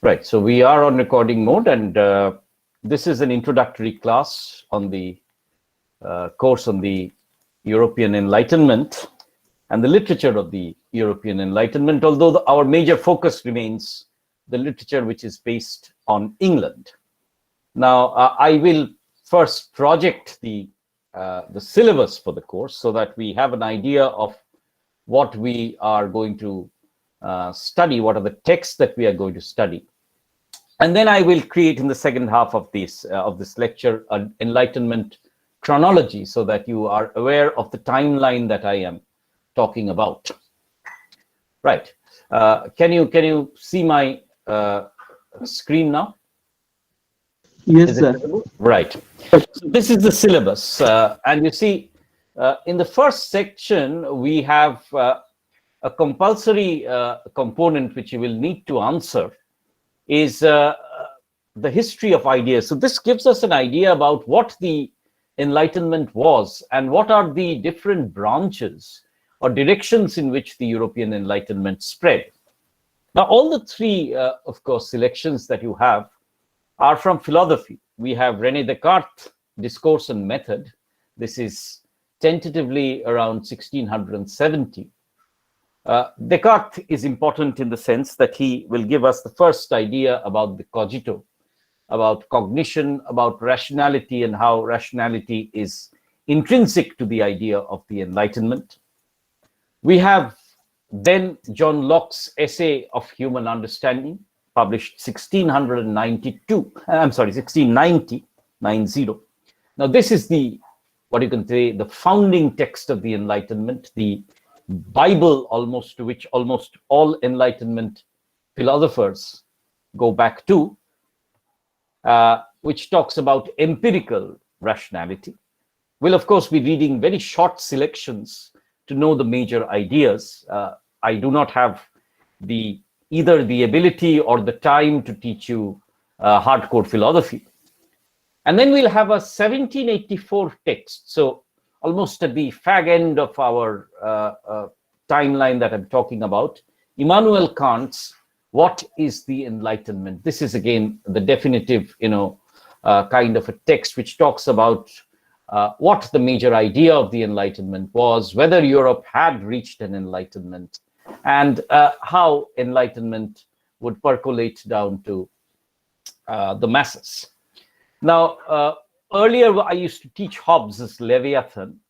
Right, so we are on recording mode, and this is an introductory class on the course on the European Enlightenment and the literature of the European Enlightenment, although our major focus remains the literature which is based on England. Now, I will first project the syllabus for the course so that we have an idea of what we are going to study, what are the texts that we are going to study. And then I will create in the second half of this lecture an Enlightenment chronology so that you are aware of the timeline that I am talking about. Right. Can you see my screen now? Yes, sir. Right. So this is the syllabus. And you see, in the first section, we have a compulsory component which you will need to answer is the history of ideas. So this gives us an idea about what the Enlightenment was and what are the different branches or directions in which the European Enlightenment spread. Now, all the three, of course, selections that you have are from philosophy. We have René Descartes, Discourse and Method. This is tentatively around 1670. Descartes is important in the sense that he will give us the first idea about the cogito, about cognition, about rationality, and how rationality is intrinsic to the idea of the Enlightenment. We have then John Locke's Essay of Human Understanding, published 1690. Now, this is what you can say, the founding text of the Enlightenment, the Bible almost, to which almost all Enlightenment philosophers go back to, which talks about empirical rationality. We'll, of course, be reading very short selections to know the major ideas. I do not have either the ability or the time to teach you hardcore philosophy. And then we'll have a 1784 text. So almost at the fag end of our timeline that I'm talking about, Immanuel Kant's What is the Enlightenment? This is again the definitive, kind of a text which talks about what the major idea of the Enlightenment was, whether Europe had reached an enlightenment, and how enlightenment would percolate down to the masses. Now, earlier I used to teach Hobbes' Leviathan,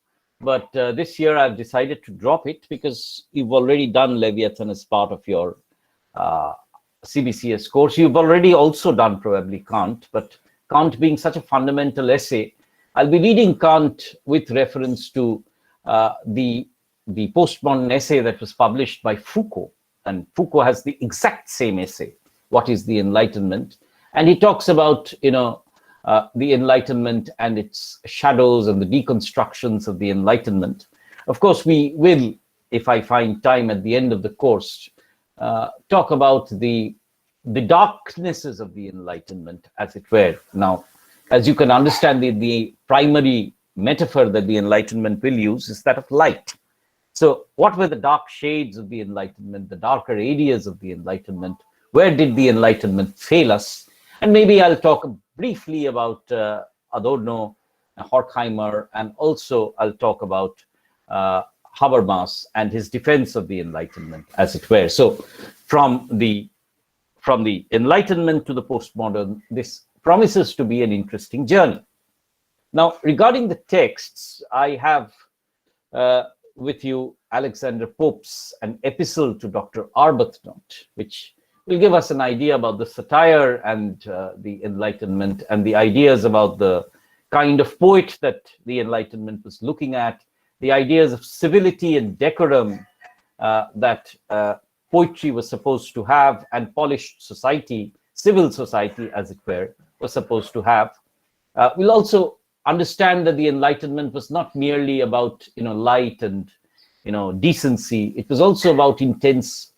but this year I've decided to drop it because you've already done Leviathan as part of your CBCS course. You've already also done probably Kant, but Kant being such a fundamental essay, I'll be reading Kant with reference to the postmodern essay that was published by Foucault. And Foucault has the exact same essay, What is the Enlightenment? And he talks about, the Enlightenment and its shadows and the deconstructions of the Enlightenment. Of course, we will, if I find time at the end of the course, talk about the darknesses of the Enlightenment, as it were. Now, as you can understand, the primary metaphor that the Enlightenment will use is that of light. So what were the dark shades of the Enlightenment, the darker areas of the Enlightenment? Where did the Enlightenment fail us? And maybe I'll talk briefly about Adorno, Horkheimer, and also I'll talk about Habermas and his defense of the Enlightenment, as it were. So from the Enlightenment to the postmodern, this promises to be an interesting journey. Now, regarding the texts, I have with you Alexander Pope's An Epistle to Dr. Arbuthnot, which will give us an idea about the satire and the Enlightenment and the ideas about the kind of poet that the Enlightenment was looking at, the ideas of civility and decorum that poetry was supposed to have, and polished society, civil society, as it were, was supposed to have. We'll also understand that the Enlightenment was not merely about light and decency. It was also about intense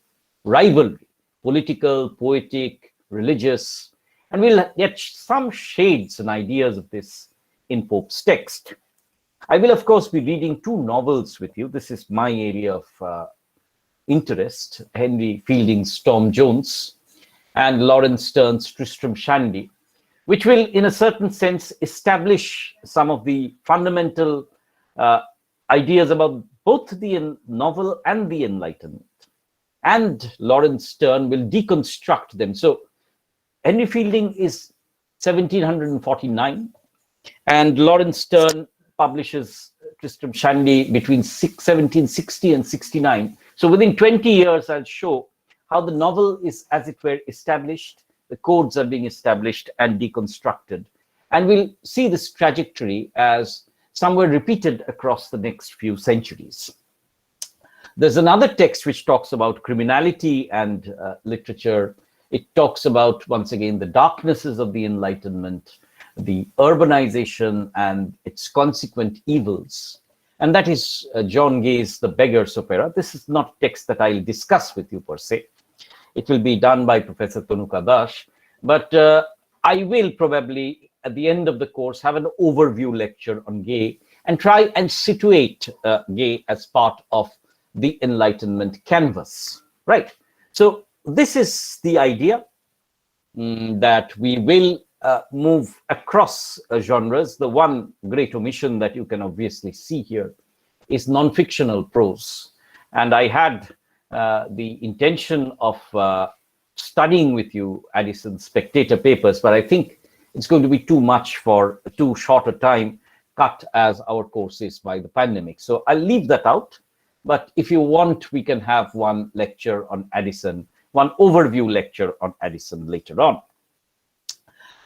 rivalry, political, poetic, religious, and we'll get some shades and ideas of this in Pope's text. I will, of course, be reading two novels with you. This is my area of interest, Henry Fielding's Tom Jones. and Lawrence Stern's Tristram Shandy, which will, in a certain sense, establish some of the fundamental ideas about both the novel and the Enlightenment. And Lawrence Stern will deconstruct them. So Henry Fielding is 1749, and Lawrence Stern publishes Tristram Shandy between 1760 and 69. So within 20 years, I'll show how the novel is, as it were, established, the codes are being established and deconstructed. And we'll see this trajectory as somewhere repeated across the next few centuries. There's another text which talks about criminality and literature. It talks about, once again, the darknesses of the Enlightenment, the urbanization and its consequent evils. And that is John Gay's The Beggar's Opera. This is not text that I'll discuss with you per se. It will be done by Professor Tanuka Dash. But I will probably, at the end of the course, have an overview lecture on Gay and try and situate Gay as part of the Enlightenment canvas, right? So this is the idea that we will move across genres. The one great omission that you can obviously see here is non-fictional prose. And I had the intention of studying with you Addison's Spectator papers, but I think it's going to be too much for too short a time, cut as our course is by the pandemic. So I'll leave that out. But if you want, we can have one lecture on Addison, one overview lecture on Addison later on.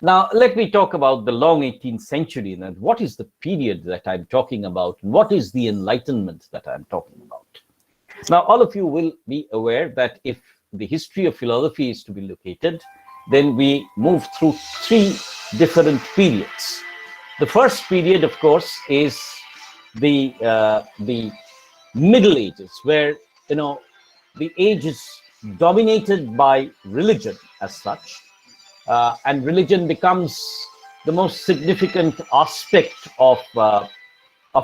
Now, let me talk about the long 18th century and what is the period that I'm talking about and what is the Enlightenment that I'm talking about. Now, all of you will be aware that if the history of philosophy is to be located, then we move through three different periods. The first period, of course, is the Middle Ages, where, you know, the age is dominated by religion as such, and religion becomes the most significant aspect of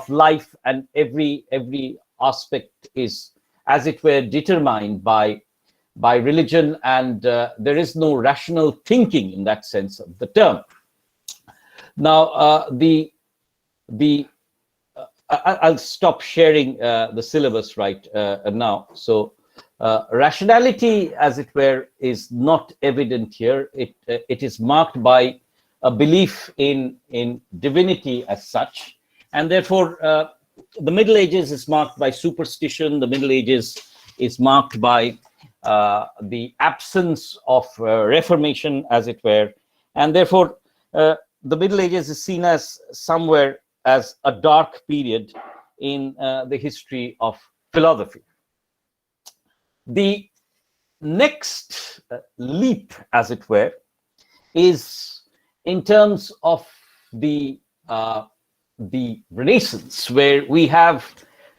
life, and every aspect is, as it were, determined by religion, and there is no rational thinking in that sense of the term. Now, I'll stop sharing the syllabus right now. So rationality, as it were, is not evident here. It is marked by a belief in divinity as such. And therefore, the Middle Ages is marked by superstition. The Middle Ages is marked by the absence of reformation, as it were. And therefore, the Middle Ages is seen as somewhere as a dark period in the history of philosophy. The next leap, as it were, is in terms of the Renaissance, where we have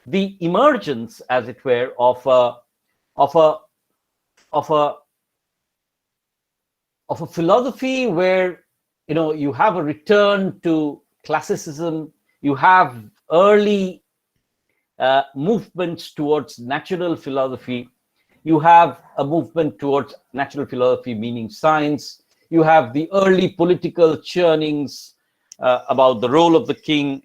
the emergence, as it were, of a philosophy where, you know, you have a return to classicism, you have early movements towards natural philosophy, you have a movement towards natural philosophy meaning science, you have the early political churnings about the role of the king,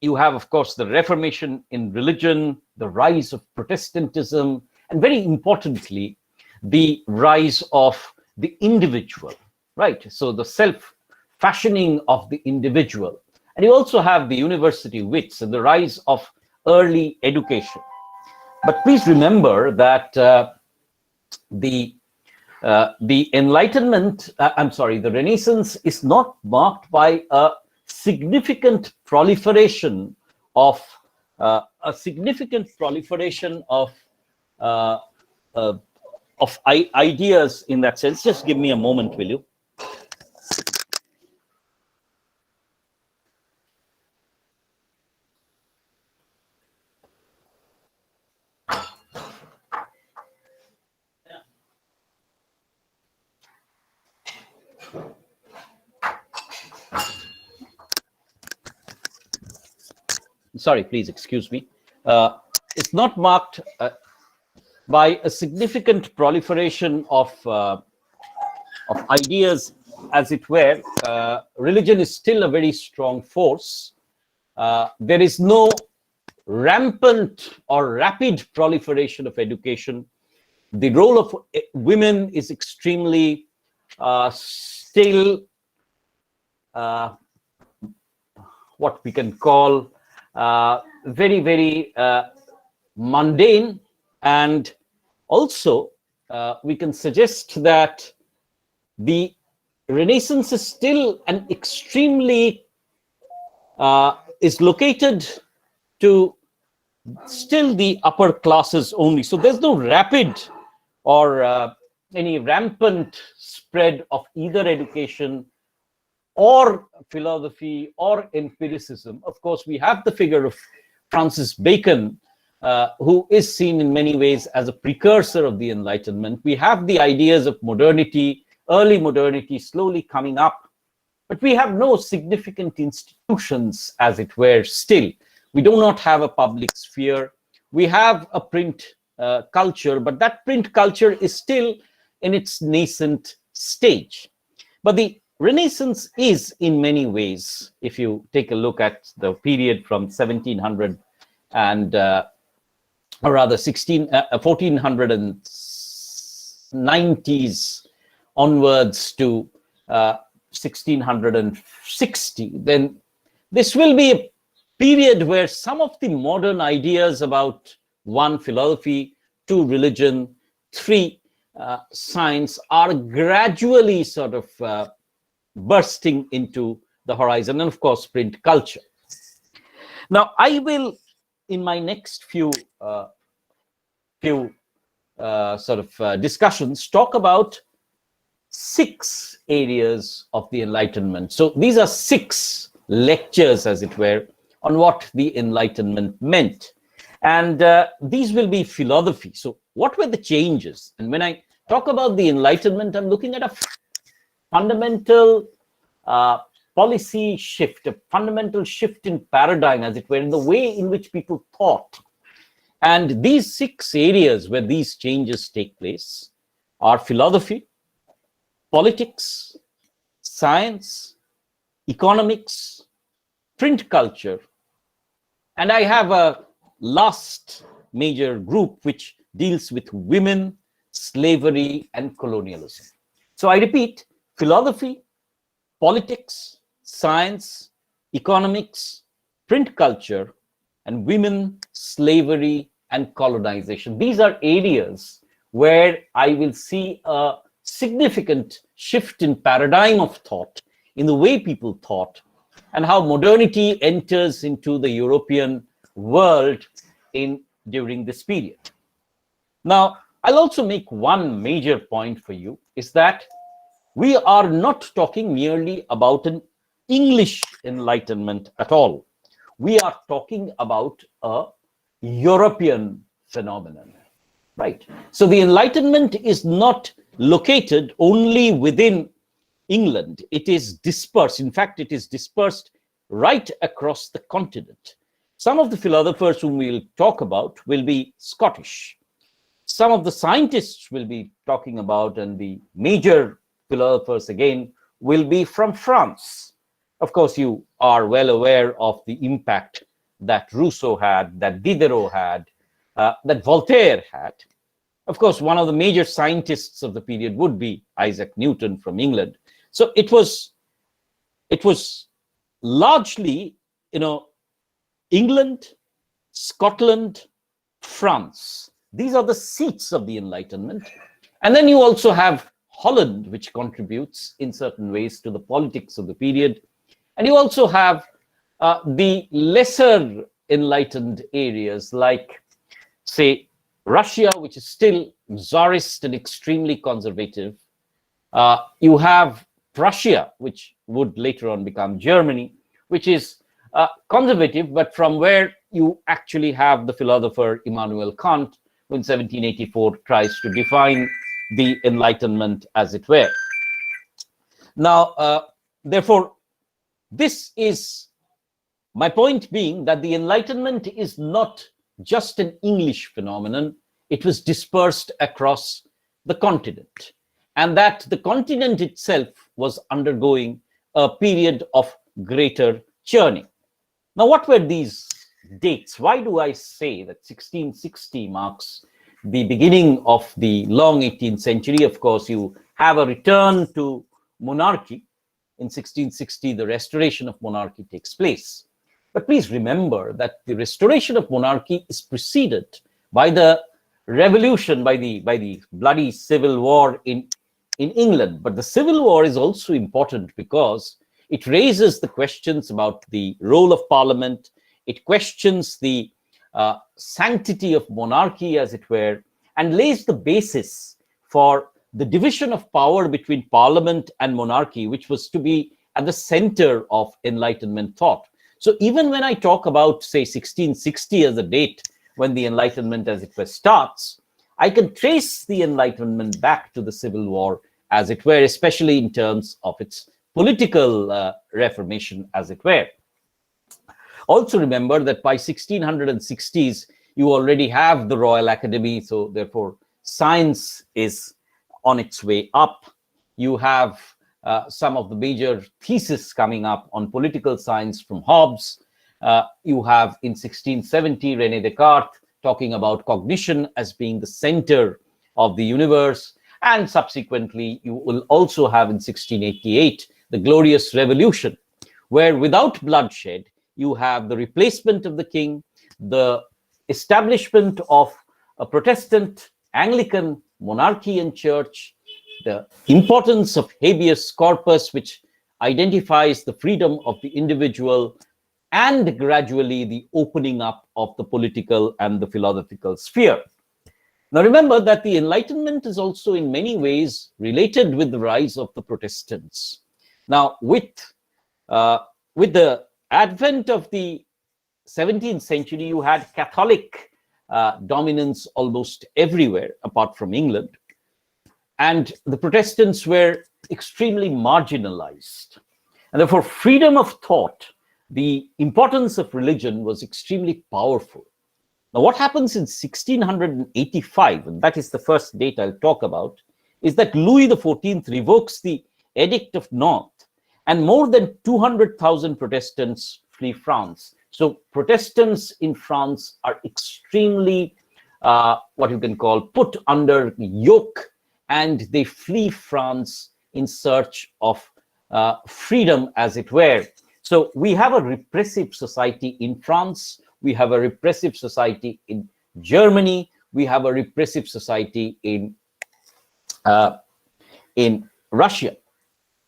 you have, of course, the Reformation in religion, the rise of Protestantism, and very importantly, the rise of the individual, right? So the self-fashioning of the individual. And you also have the university wits and the rise of early education. But please remember that the Enlightenment, the Renaissance is not marked by a significant proliferation of ideas in that sense. Just give me a moment, will you? Sorry, please excuse me. It's not marked by a significant proliferation of of ideas, as it were, religion is still a very strong force. There is no rampant or rapid proliferation of education. The role of women is extremely still what we can call very, very mundane. And also, we can suggest that the Renaissance is still an extremely, is located to still the upper classes only. So there's no rapid or any rampant spread of either education or philosophy or empiricism. Of course, we have the figure of Francis Bacon, who is seen in many ways as a precursor of the Enlightenment. We have the ideas of modernity, early modernity slowly coming up, but we have no significant institutions, as it were, still. We do not have a public sphere. We have a print culture, but that print culture is still in its nascent stage. But the Renaissance is, in many ways, if you take a look at the period from 1700 and, or rather 1490s onwards to 1660, then this will be a period where some of the modern ideas about, one, philosophy, two, religion, three, science, are gradually sort of bursting into the horizon, and of course, print culture. Now, I will, in my next few discussions, talk about 6 areas of the Enlightenment. So these are 6 lectures, as it were, on what the Enlightenment meant. And these will be philosophy. So what were the changes? And when I talk about the Enlightenment, I'm looking at a fundamental policy shift, a fundamental shift in paradigm, as it were, in the way in which people thought. And these 6 areas where these changes take place are philosophy, politics, science, economics, print culture, and I have a last major group which deals with women, slavery, and colonialism. So I repeat: philosophy, politics, science, economics, print culture, and women, slavery, and colonization. These are areas where I will see a significant shift in paradigm of thought, in the way people thought, and how modernity enters into the European world during this period. Now, I'll also make one major point for you, is that we are not talking merely about an English Enlightenment at all. We are talking about a European phenomenon, right? So the Enlightenment is not located only within England. It is dispersed. In fact, it is dispersed right across the continent. Some of the philosophers whom we'll talk about will be Scottish. Some of the scientists will be talking about, and the major philosophers again will be from France. Of course, you are well aware of the impact that Rousseau had, that Diderot had, that Voltaire had. Of course, one of the major scientists of the period would be Isaac Newton from England. So it was largely, England, Scotland, France. These are the seats of the Enlightenment. And then you also have Holland, which contributes in certain ways to the politics of the period. And you also have the lesser enlightened areas like, say, Russia, which is still Tsarist and extremely conservative. You have Prussia, which would later on become Germany, which is conservative, but from where you actually have the philosopher Immanuel Kant, who in 1784 tries to define the Enlightenment, as it were. Now, therefore, this is my point, being that the Enlightenment is not just an English phenomenon. It was dispersed across the continent. and that the continent itself was undergoing a period of greater churning. Now, what were these dates? Why do I say that 1660 marks the beginning of the long 18th century? Of course, you have a return to monarchy. In 1660, the restoration of monarchy takes place. But please remember that the restoration of monarchy is preceded by the revolution, by the bloody civil war in England. But the civil war is also important because it raises the questions about the role of parliament. It questions the sanctity of monarchy, as it were, and lays the basis for the division of power between parliament and monarchy, which was to be at the center of Enlightenment thought. So even when I talk about, say, 1660 as a date when the Enlightenment, as it were, starts, I can trace the Enlightenment back to the Civil War, as it were, especially in terms of its political reformation, as it were. Also remember that by 1660s, you already have the Royal Academy, so therefore science is on its way up. You have some of the major theses coming up on political science from Hobbes. You have in 1670, René Descartes talking about cognition as being the center of the universe. And subsequently, you will also have in 1688, the Glorious Revolution, where without bloodshed, you have the replacement of the king, the establishment of a Protestant Anglican monarchy and church, the importance of habeas corpus, which identifies the freedom of the individual, and gradually the opening up of the political and the philosophical sphere. Now remember that the Enlightenment is also in many ways related with the rise of the Protestants. Now with the advent of the 17th century, you had Catholic dominance almost everywhere apart from England. And the Protestants were extremely marginalized. And therefore, freedom of thought, the importance of religion was extremely powerful. Now, what happens in 1685, and that is the first date I'll talk about, is that Louis XIV revokes the Edict of Nantes, and more than 200,000 Protestants flee France. So Protestants in France are extremely, what you can call, put under yoke, and they flee France in search of freedom, as it were. So we have a repressive society in France, we have a repressive society in Germany, we have a repressive society in Russia.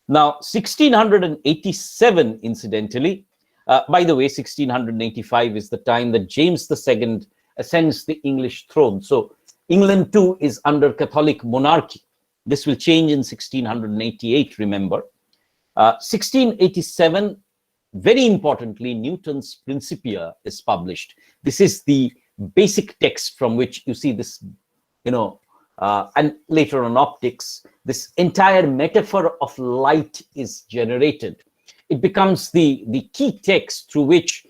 Now, 1687, incidentally, by the way, 1685 is the time that James II ascends the English throne. So England too is under Catholic monarchy. This will change in 1688, remember. 1687, very importantly, Newton's Principia is published. This is the basic text from which you see this, and later on optics, this entire metaphor of light is generated. It becomes the key text through which,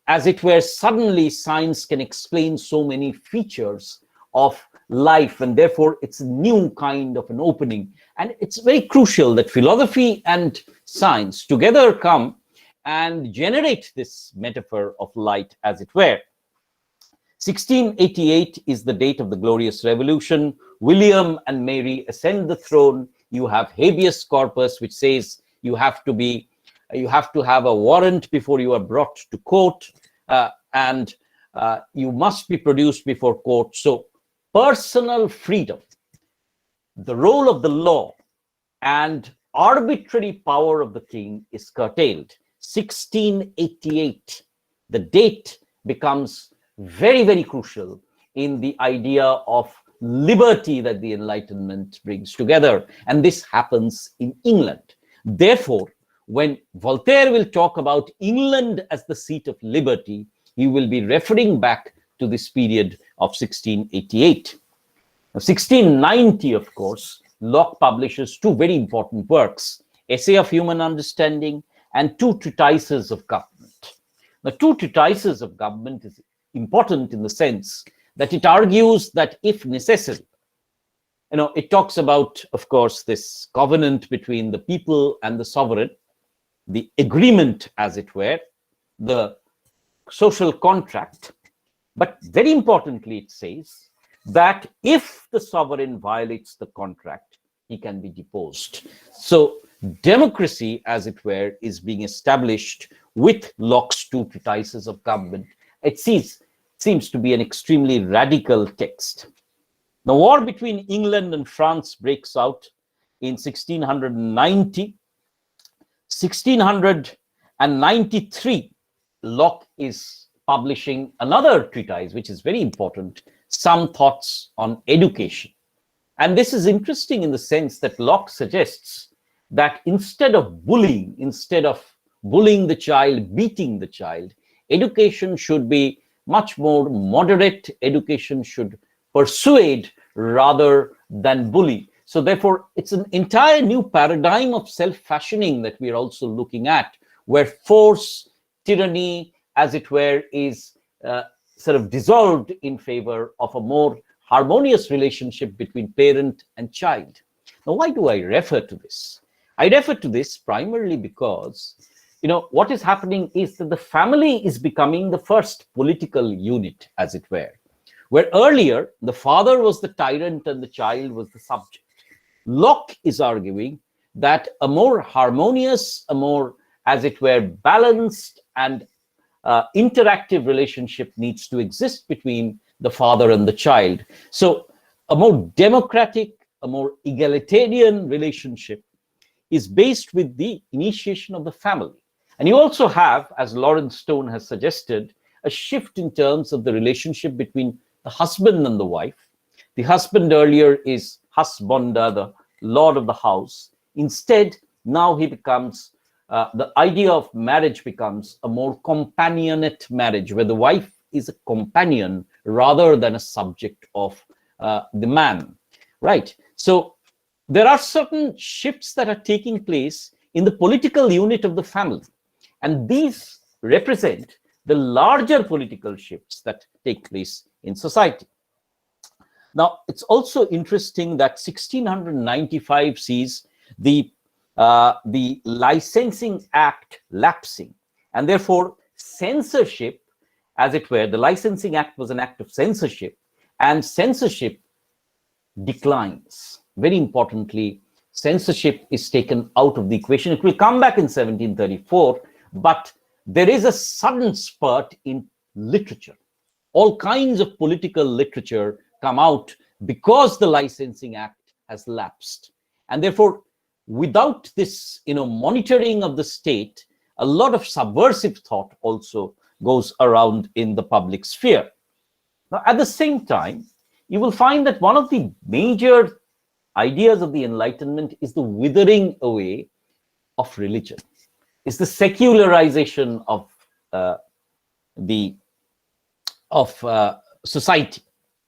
as it were, suddenly science can explain so many features of life, and therefore it's a new kind of an opening. And it's very crucial that philosophy and science together come and generate this metaphor of light, as it were. 1688 is the date of the Glorious Revolution. William and Mary ascend the throne. You have habeas corpus, which says you have to have a warrant before you are brought to court, and you must be produced before court. So personal freedom, the role of the law, and arbitrary power of the king is curtailed. 1688, the date becomes very, very crucial in the idea of liberty that the Enlightenment brings together. And this happens in England. Therefore, when Voltaire will talk about England as the seat of liberty, he will be referring back to this period of 1688. Now, 1690, of course, Locke publishes two very important works, Essay of Human Understanding and two treatises of government. The two treatises of government is important in the sense that it argues that if necessary, it talks about, of course, this covenant between the people and the sovereign, the agreement, as it were, the social contract. But very importantly, it says that if the sovereign violates the contract, he can be deposed. So democracy, as it were, is being established with Locke's two treatises of government. It seems to be an extremely radical text. The war between England and France breaks out in 1690. 1693, Locke is publishing another treatise, which is very important, Some Thoughts on Education. And this is interesting in the sense that Locke suggests that instead of bullying the child, beating the child, education should be much more moderate. Education should persuade rather than bully. So therefore, it's an entire new paradigm of self-fashioning that we are also looking at, where force, tyranny, as it were, is sort of dissolved in favor of a more harmonious relationship between parent and child. Now, why do I refer to this? I refer to this primarily because, what is happening is that the family is becoming the first political unit, as it were, where earlier the father was the tyrant and the child was the subject. Locke is arguing that a more harmonious, a more, as it were, balanced and interactive relationship needs to exist between the father and the child. So a more democratic, a more egalitarian relationship is based with the initiation of the family. And you also have, as Lawrence Stone has suggested, a shift in terms of the relationship between the husband and the wife. The husband earlier is husbanda, the lord of the house. Instead, now he becomes, the idea of marriage becomes a more companionate marriage, where the wife is a companion rather than a subject of the man, right? So there are certain shifts that are taking place in the political unit of the family, and these represent the larger political shifts that take place in society. Now, it's also interesting that 1695 sees the Licensing Act lapsing, and therefore censorship, as it were, the Licensing Act was an act of censorship, and censorship declines. Very importantly, censorship is taken out of the equation. It will come back in 1734, but there is a sudden spurt in literature. All kinds of political literature come out because the Licensing Act has lapsed. And therefore, without this, monitoring of the state, a lot of subversive thought also goes around in the public sphere. Now, at the same time, you will find that one of the major ideas of the Enlightenment is the withering away of religion, is the secularization of society,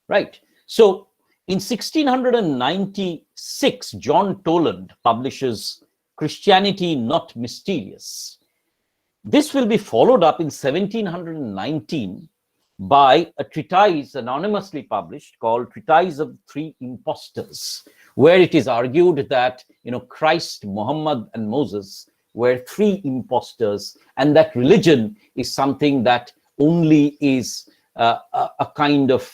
right? So in 1696, John Toland publishes Christianity Not Mysterious. This will be followed up in 1719 by a treatise anonymously published called Treatise of Three Impostors, where it is argued that Christ, Muhammad, and Moses were three impostors, and that religion is something that only is a kind of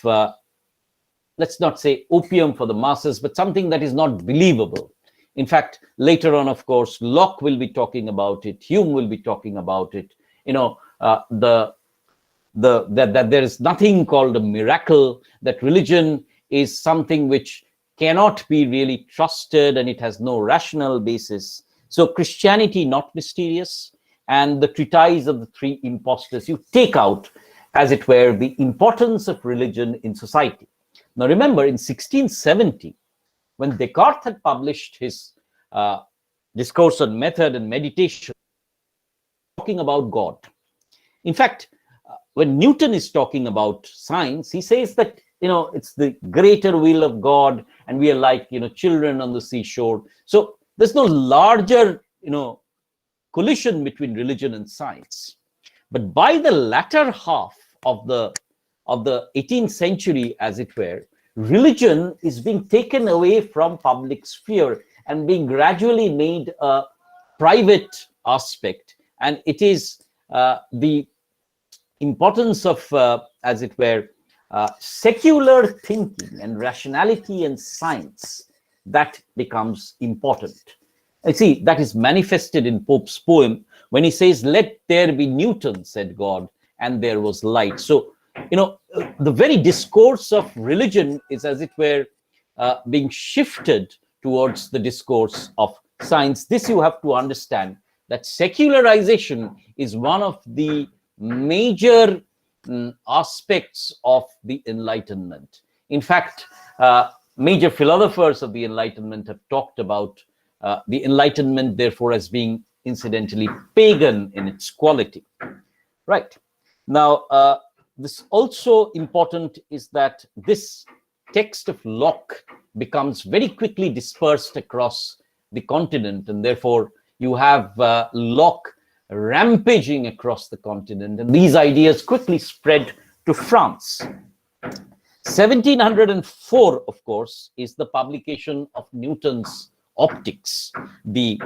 let's not say opium for the masses, but something that is not believable. In fact, later on, of course, Locke will be talking about it, Hume will be talking about it, that there is nothing called a miracle, that religion is something which cannot be really trusted and it has no rational basis. So Christianity Not Mysterious and the Treatise of the Three Impostors, you take out, as it were, the importance of religion in society. Now remember, in 1670, when Descartes had published his Discourse on Method and Meditation, talking about God. In fact, when Newton is talking about science, he says that, it's the greater will of God, and we are like, children on the seashore. So there's no larger, collision between religion and science. But by the latter half of the 18th century, as it were, religion is being taken away from public sphere and being gradually made a private aspect. And it is the importance of, as it were, secular thinking and rationality and science that becomes important. I see that is manifested in Pope's poem when he says, "Let there be Newton, said God, and there was light." So, the very discourse of religion is, as it were, being shifted towards the discourse of science. This you have to understand, that secularization is one of the major aspects of the Enlightenment. In fact, major philosophers of the Enlightenment have talked about the Enlightenment, therefore, as being incidentally pagan in its quality. Right. Now, this also important is that this text of Locke becomes very quickly dispersed across the continent, and therefore you have Locke rampaging across the continent, and these ideas quickly spread to France. 1704, of course, is the publication of Newton's Optics, the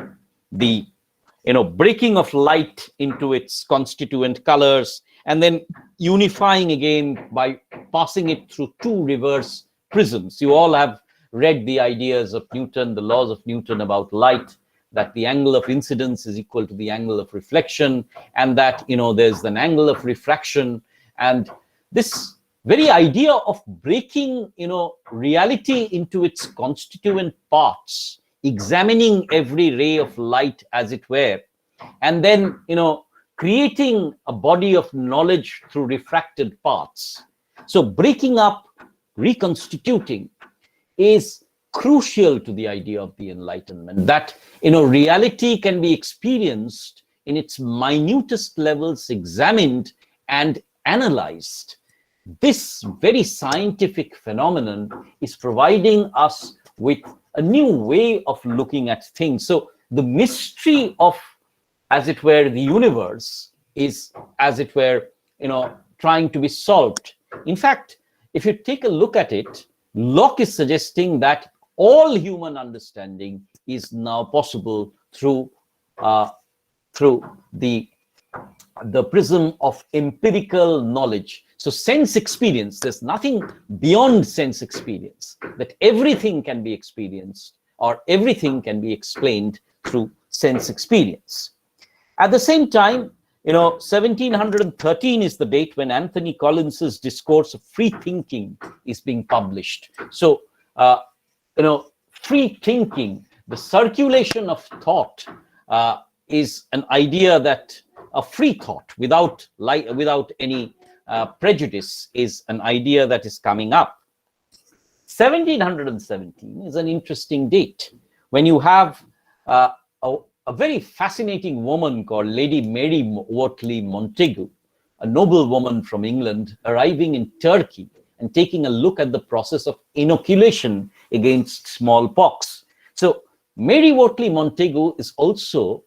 breaking of light into its constituent colors, and then unifying again by passing it through two reverse prisms. You all have read the ideas of Newton, the laws of Newton about light, that the angle of incidence is equal to the angle of reflection, and that there's an angle of refraction. And this very idea of breaking reality into its constituent parts, examining every ray of light, as it were, and then creating a body of knowledge through refracted parts. So breaking up, reconstituting is crucial to the idea of the Enlightenment, that reality can be experienced in its minutest levels, examined and analyzed. This very scientific phenomenon is providing us with a new way of looking at things. So the mystery of, as it were, the universe is, as it were, trying to be solved. In fact, if you take a look at it, Locke is suggesting that all human understanding is now possible through the prism of empirical knowledge. So sense experience, there's nothing beyond sense experience, that everything can be experienced or everything can be explained through sense experience. At the same time, 1713 is the date when Anthony Collins's Discourse of Free Thinking is being published. So, free thinking, the circulation of thought, is an idea that a free thought without any prejudice is an idea that is coming up. 1717 is an interesting date when you have a very fascinating woman called Lady Mary Wortley Montagu, a noble woman from England, arriving in Turkey and taking a look at the process of inoculation against smallpox. So Mary Wortley Montagu is also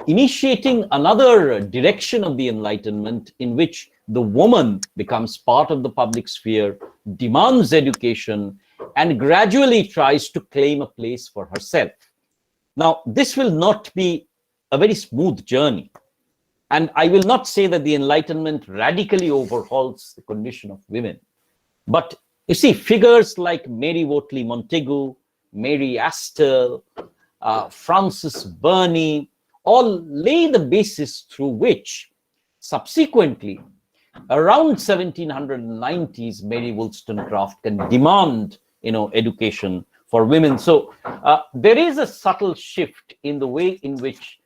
initiating another direction of the Enlightenment, in which the woman becomes part of the public sphere, demands education, and gradually tries to claim a place for herself. Now, this will not be a very smooth journey. And I will not say that the Enlightenment radically overhauls the condition of women. But you see, figures like Mary Wortley Montagu, Mary Astle, Frances Burney, all lay the basis through which subsequently, around 1790s, Mary Wollstonecraft can demand, education for women. So there is a subtle shift in the way in which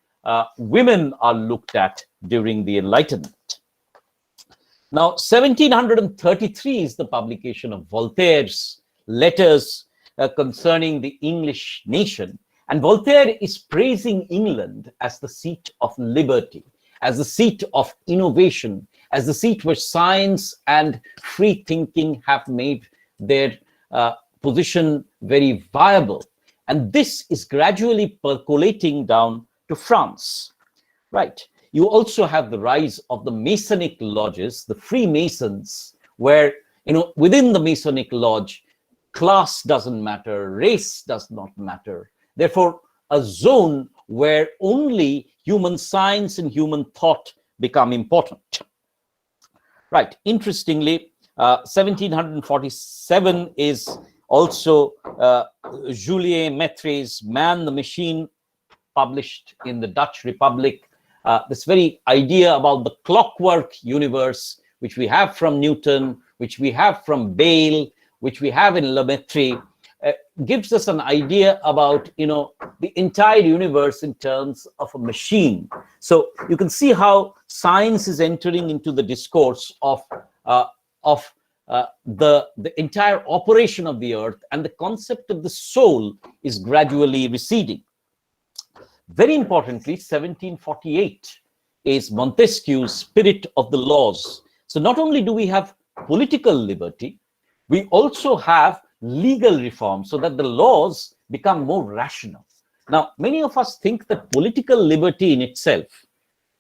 women are looked at during the Enlightenment. Now, 1733 is the publication of Voltaire's letters concerning the English nation. And Voltaire is praising England as the seat of liberty, as the seat of innovation, as the seat where science and free thinking have made their position very viable. And this is gradually percolating down to France, right? You also have the rise of the Masonic lodges, the Freemasons, where within the Masonic Lodge, class doesn't matter, race does not matter. Therefore, a zone where only human science and human thought become important. Right. Interestingly, 1747 is also Julien Maitre's Man the Machine, published in the Dutch Republic. This very idea about the clockwork universe, which we have from Newton, which we have from Bale, which we have in Lemaitre, gives us an idea about the entire universe in terms of a machine. So you can see how science is entering into the discourse of the entire operation of the earth, and the concept of the soul is gradually receding. Very importantly, 1748 is Montesquieu's Spirit of the Laws. So not only do we have political liberty, we also have legal reform so that the laws become more rational. Now, many of us think that political liberty in itself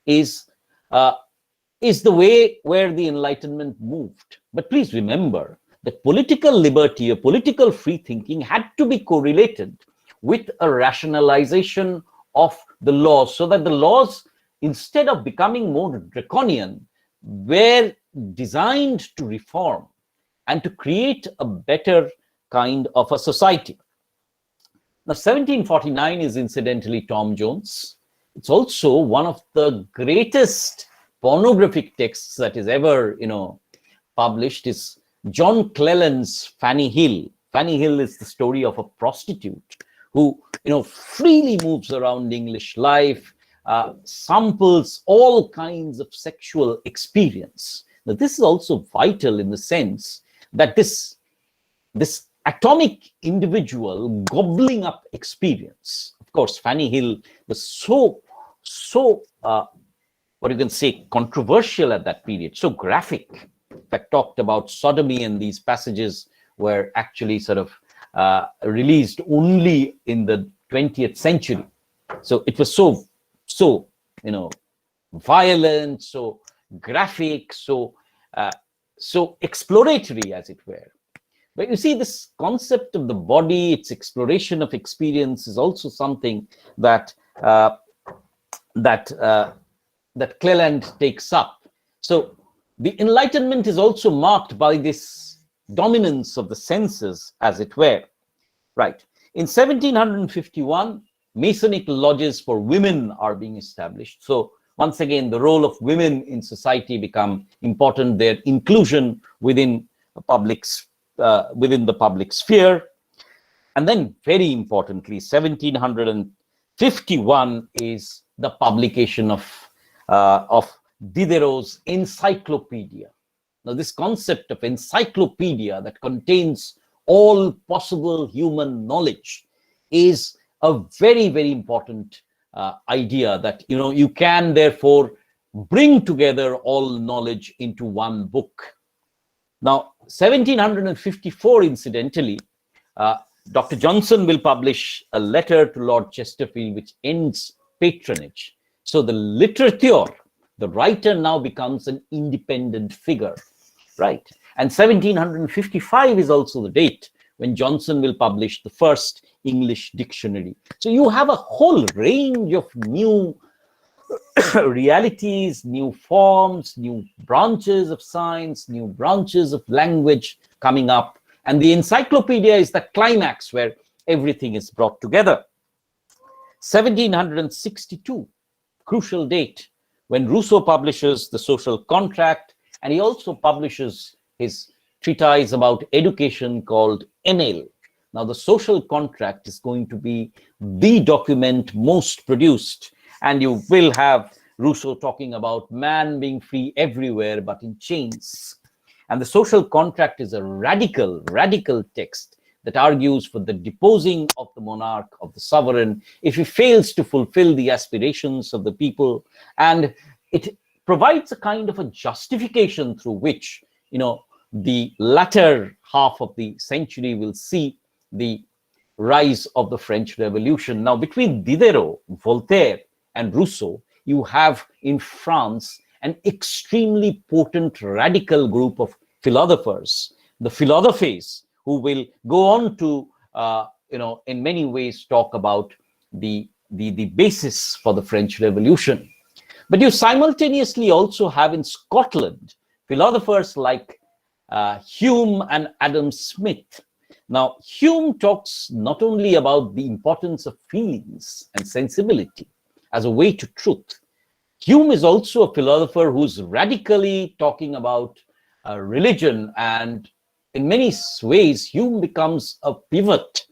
is the way where the Enlightenment moved. But please remember that political liberty or political free thinking had to be correlated with a rationalization of the laws, so that the laws, instead of becoming more draconian, were designed to reform and to create a better kind of a society. Now, 1749 is incidentally Tom Jones. It's also one of the greatest pornographic texts that is ever, published, is John Cleland's Fanny Hill. Fanny Hill is the story of a prostitute who, freely moves around English life, samples all kinds of sexual experience. Now, this is also vital in the sense that this atomic individual gobbling up experience. Of course, Fanny Hill was so what you can say, controversial at that period, so graphic. In fact, talked about sodomy, and these passages were actually sort of released only in the 20th century. So it was so violent, so graphic, so exploratory, as it were. But you see, this concept of the body, its exploration of experience, is also something that Cleland takes up. So the Enlightenment is also marked by this dominance of the senses, as it were. Right. In 1751, Masonic lodges for women are being established. So once again, the role of women in society become important, their inclusion within the public sphere. And then, very importantly, 1751 is the publication of Diderot's Encyclopedia. Now, this concept of encyclopedia that contains all possible human knowledge is a very, very important idea, that you can therefore bring together all knowledge into one book. Now, 1754, incidentally, Dr. Johnson will publish a letter to Lord Chesterfield which ends patronage. So the literature, the writer now becomes an independent figure, right? And 1755 is also the date when Johnson will publish the first English dictionary. So you have a whole range of new realities, new forms, new branches of science, new branches of language coming up. And the encyclopedia is the climax where everything is brought together. 1762, crucial date, when Rousseau publishes The Social Contract, and he also publishes his treatise about education called Enel. Now, The Social Contract is going to be the document most produced, and you will have Rousseau talking about man being free everywhere but in chains. And The Social Contract is a radical text that argues for the deposing of the monarch, of the sovereign, if he fails to fulfill the aspirations of the people. And it provides a kind of a justification through which, the latter half of the century will see the rise of the French Revolution. Now, between Diderot, Voltaire, and Rousseau, you have in France an extremely potent radical group of philosophers, the philosophers who will go on to, in many ways talk about the basis for the French Revolution. But you simultaneously also have in Scotland philosophers like Hume and Adam Smith. Now, Hume talks not only about the importance of feelings and sensibility as a way to truth. Hume is also a philosopher who's radically talking about religion, and in many ways, Hume becomes a pivot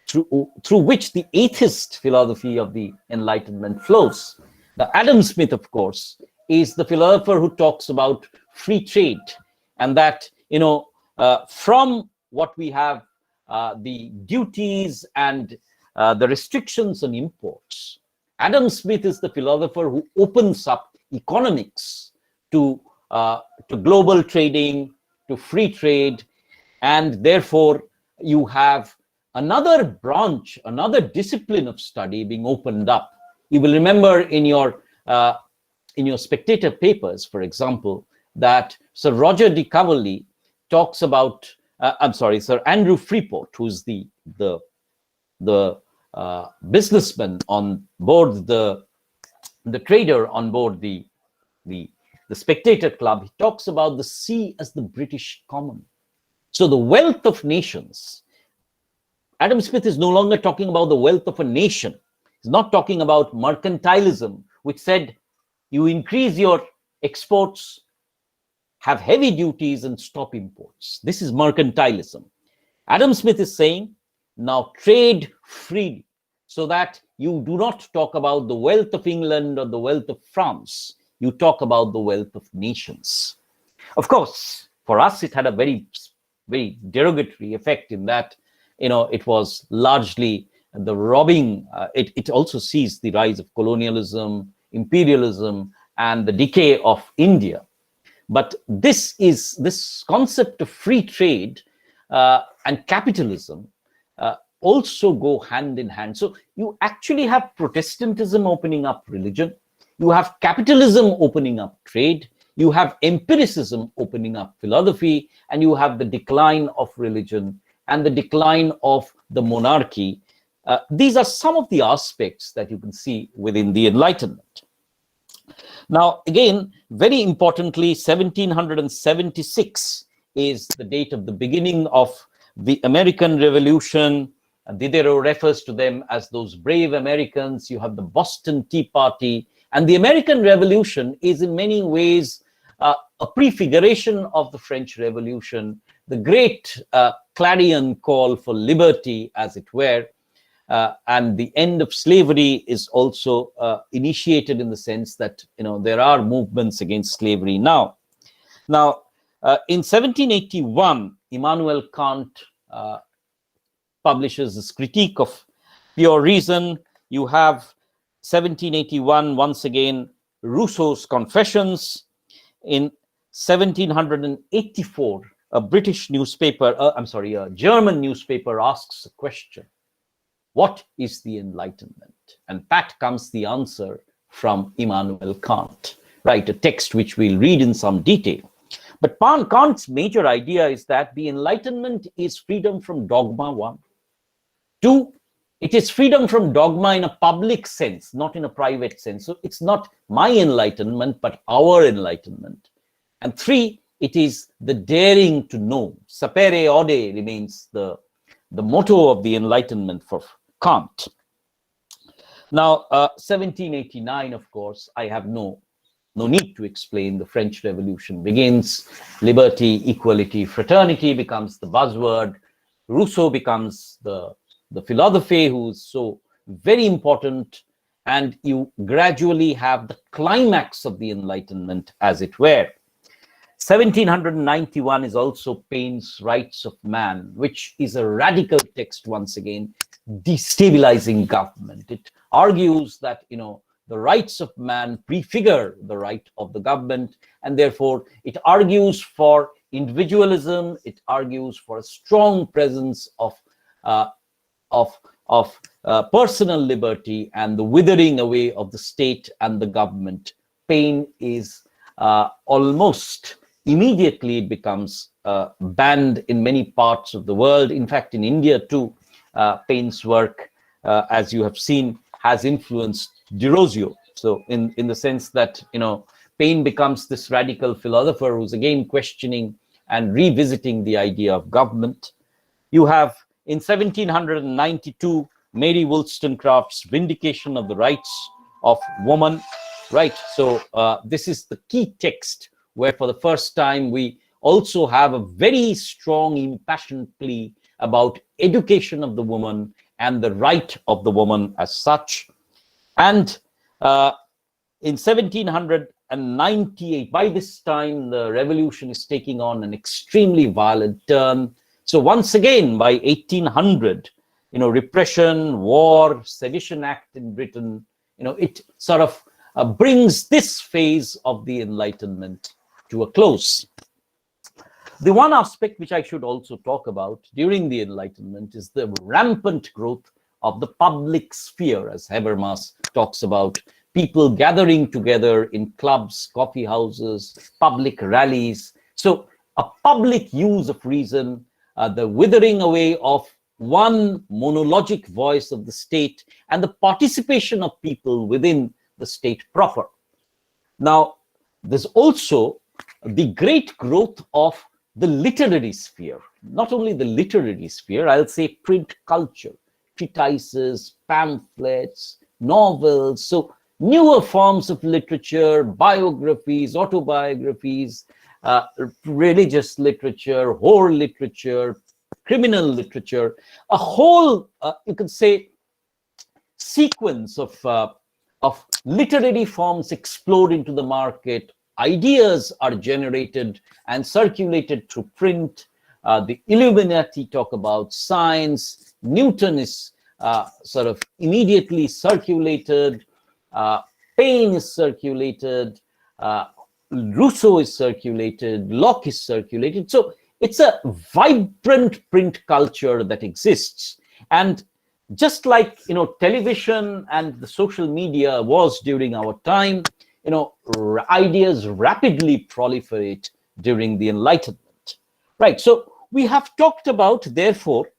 through which the atheist philosophy of the Enlightenment flows. Now, Adam Smith, of course, is the philosopher who talks about free trade, and that, from what we have, the duties and the restrictions on imports, Adam Smith is the philosopher who opens up economics to global trading, to free trade, and therefore you have another branch, another discipline of study being opened up. You will remember in your Spectator papers, for example, that Sir Roger de Coverley talks about, Sir Andrew Freeport, who's the businessman on board the trader on board the Spectator Club. He talks about the sea as the British common. So the wealth of nations, Adam Smith is no longer talking about the wealth of a nation. He's not talking about mercantilism, which said you increase your exports, have heavy duties, and stop imports. This is mercantilism. Adam Smith is saying, now trade freely, so that you do not talk about the wealth of England or the wealth of France. You talk about the wealth of nations. Of course, for us, it had a very, very derogatory effect in that, it was largely the robbing. It also sees the rise of colonialism, imperialism, and the decay of India. But this concept of free trade and capitalism also go hand in hand. So you actually have Protestantism opening up religion, you have capitalism opening up trade, you have empiricism opening up philosophy, and you have the decline of religion and the decline of the monarchy. These are some of the aspects that you can see within the Enlightenment. Now, again, very importantly, 1776 is the date of the beginning of the American Revolution. Diderot refers to them as those brave Americans. You have the Boston Tea Party, and the American Revolution is in many ways a prefiguration of the French Revolution, the great clarion call for liberty, as it were. And the end of slavery is also initiated in the sense that, there are movements against slavery now. Now, in 1781, Immanuel Kant publishes his Critique of Pure Reason. You have 1781, once again, Rousseau's Confessions. In 1784, a German newspaper asks a question: what is the Enlightenment? And back comes the answer from Immanuel Kant, right? A text which we'll read in some detail. But Kant's major idea is that the Enlightenment is freedom from dogma, 1. 2, it is freedom from dogma in a public sense, not in a private sense. So it's not my enlightenment, but our enlightenment. And 3, it is the daring to know. Sapere aude remains the motto of the Enlightenment for Kant. Now, 1789, of course, I have no need to explain. The French Revolution begins. Liberty, equality, fraternity becomes the buzzword. Rousseau becomes the philosopher who's so very important, and you gradually have the climax of the Enlightenment, as it were. 1791 is also Paine's Rights of Man, which is a radical text, once again, destabilizing government. It argues that, the rights of man prefigure the right of the government, and therefore it argues for individualism. It argues for a strong presence of personal liberty and the withering away of the state and the government. Paine is almost immediately, it becomes banned in many parts of the world. In fact, in India too, Paine's work, as you have seen, has influenced Derosio. So in the sense that, Paine becomes this radical philosopher who's again questioning and revisiting the idea of government. You have in 1792, Mary Wollstonecraft's Vindication of the Rights of Woman, right? So this is the key text where for the first time we also have a very strong impassioned plea about education of the woman and the right of the woman as such. And in 1798, by this time, the revolution is taking on an extremely violent turn. So once again, by 1800, repression, war, Sedition Act in Britain, it sort of brings this phase of the Enlightenment to a close. The one aspect which I should also talk about during the Enlightenment is the rampant growth of the public sphere, as Habermas talks about, people gathering together in clubs, coffee houses, public rallies. So a public use of reason, the withering away of one monologic voice of the state, and the participation of people within the state proper. Now, there's also the great growth of the literary sphere, not only the literary sphere, I'll say print culture, treatises, pamphlets, novels, so newer forms of literature, biographies, autobiographies, religious literature, horror literature, criminal literature, a whole, you could say, sequence of literary forms explode into the market. Ideas are generated and circulated through print. The Illuminati talk about science. Newton is sort of immediately circulated. Paine is circulated. Rousseau is circulated. Locke is circulated. So it's a vibrant print culture that exists. And just like, television and the social media was during our time, ideas rapidly proliferate during the Enlightenment, right? So we have talked about, therefore,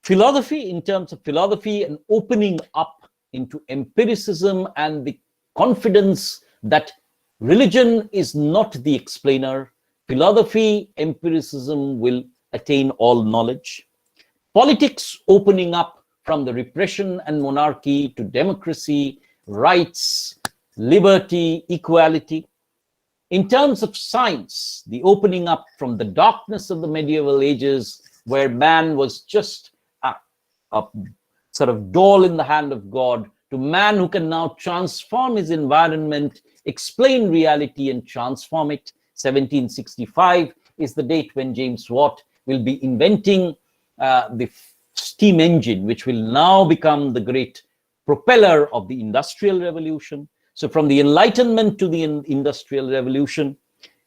philosophy in terms of philosophy and opening up into empiricism and the confidence that religion is not the explainer. Philosophy, empiricism will attain all knowledge. Politics opening up from the repression and monarchy to democracy, rights, liberty, equality. In terms of science, the opening up from the darkness of the medieval ages, where man was just a sort of doll in the hand of God, to man who can now transform his environment, explain reality and transform it. 1765 is the date when James Watt will be inventing the steam engine, which will now become the great propeller of the Industrial Revolution. So from the Enlightenment to the Industrial Revolution,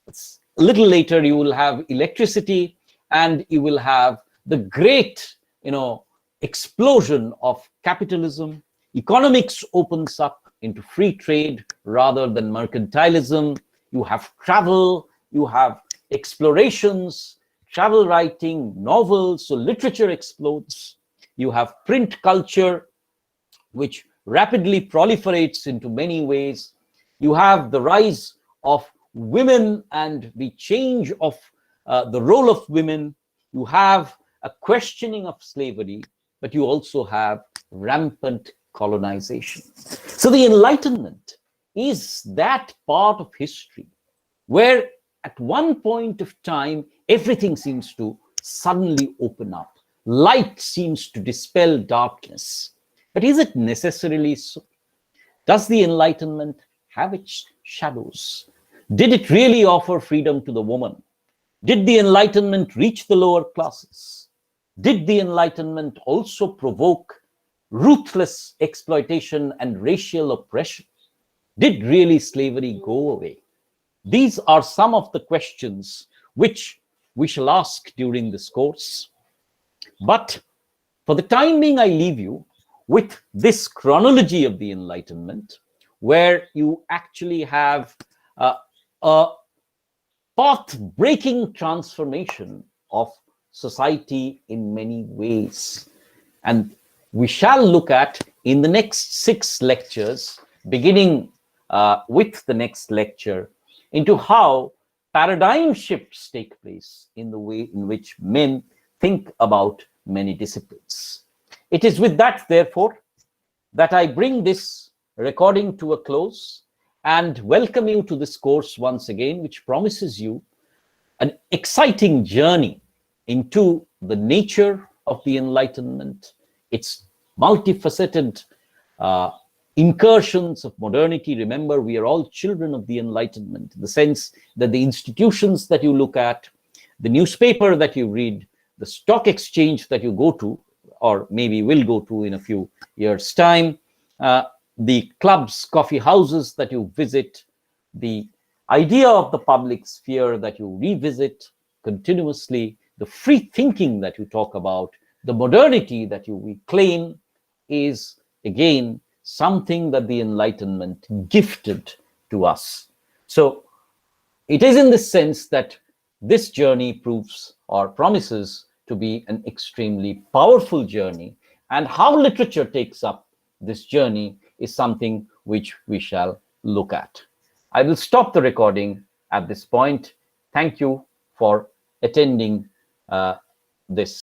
a little later you will have electricity, and you will have the great, explosion of capitalism. Economics opens up into free trade rather than mercantilism. You have travel, you have explorations, travel writing, novels, so literature explodes. You have print culture, which rapidly proliferates into many ways. You have the rise of women and the change of the role of women. You have a questioning of slavery, but you also have rampant colonization. So the Enlightenment is that part of history where at one point of time, everything seems to suddenly open up. Light seems to dispel darkness. But is it necessarily so? Does the Enlightenment have its shadows? Did it really offer freedom to the woman? Did the Enlightenment reach the lower classes? Did the Enlightenment also provoke ruthless exploitation and racial oppression? Did really slavery go away? These are some of the questions which we shall ask during this course. But for the time being, I leave you with this chronology of the Enlightenment, where you actually have a path-breaking transformation of society in many ways. And we shall look at in the next 6 lectures, beginning with the next lecture, into how paradigm shifts take place in the way in which men think about many disciplines. It is with that, therefore, that I bring this recording to a close and welcome you to this course once again, which promises you an exciting journey into the nature of the Enlightenment, its multifaceted incursions of modernity. Remember, we are all children of the Enlightenment, in the sense that the institutions that you look at, the newspaper that you read, the stock exchange that you go to, or maybe will go to in a few years' time, the clubs, coffee houses that you visit, the idea of the public sphere that you revisit continuously, the free thinking that you talk about, the modernity that we claim, is again something that the Enlightenment gifted to us. So it is in this sense that this journey proves or promises to be an extremely powerful journey, and how literature takes up this journey is something which we shall look at. I will stop the recording at this point. Thank you for attending this